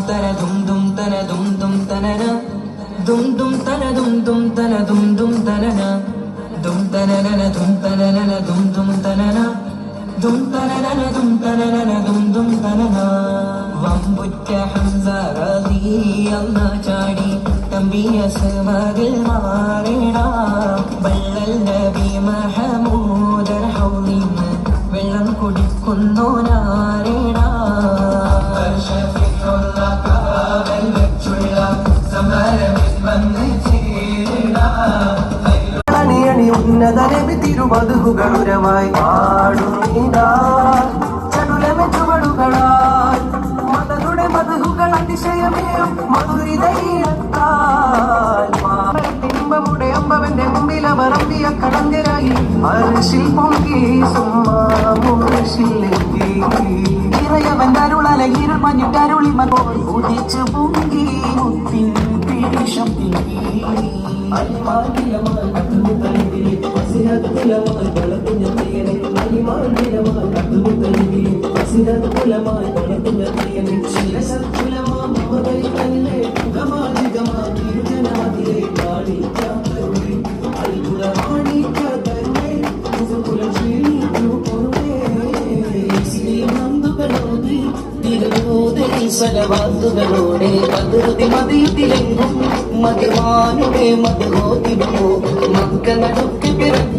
tana dum dum tana dum dum tana na dum dum tana dum dum tana dum dum tana na dum tana na dum tana na dum dum tana na dum tana na dum tana na dum dum tana na വമ്പുറ്റ Hamza റളിയല്ലാഹു ചാടി തമ്പിയ സമതിൽ മാറിട ബല്ലൽ നബി മഹമൂദ് ഹൗലിന് വെള്ളം കുടിക്കുന്നു നാരിട ഷഫീഉള്ള കാവൽ വെച്ചുള്ള സമരമിൽ വന്ന് ചേരിട അണിയണി ഉന്നത നബി തിരുമധുകളുരമായി പാടുന്നിതാ ചടുലമെ ചുവടുകളായി മതരുടെ മധുകൾ അതിശയമേ മധുരിതയിലെത്താൽബമുടെ അമ്പവന്റെ മുമ്പിൽ അവർ അമ്പിയ കടങ്കരായി അരിശിൽ പൊങ്കി സുമ്മാമുറിശിലെത്തി ഇറയവന്റെ അരുളലകിരുൾ മഞ്ഞിട്ടരുളി മകോൾ ഉദിച്ചു പൊങ്കി മുത്തിൻ പീഷം തിങ്ങി അലിമാലിലമായി കത്തുമുത്തലിവിലെ വസിനത്തുലമായി വളർത്തുഞ്ഞെത്തിയനെ അലിമാലിലമായി കത്തുമുത്തലിവിലെ വസിനത്തുലമായി വളർത്തുഞ്ഞെത്തിയനെ ശിരസത്തുലമാ മമതൈ തന്നെ ഗമാജിഗമാ തിരുജനാതിരെ കാണിക്കാത്തരുളി അത്ഭുതമാണിക്കാത്തരുളേ കുലശ്രീ പൊറുവേ ശ്രീനന്ദുകളോടെ തിരുവോദേ സലവാത്തുകളോടെ മധുരതി മതിയത്തിലെങ്കും മധുവാനുടെ മധുഹോതിരുവോ മക്ക നടുക്ക് പിറ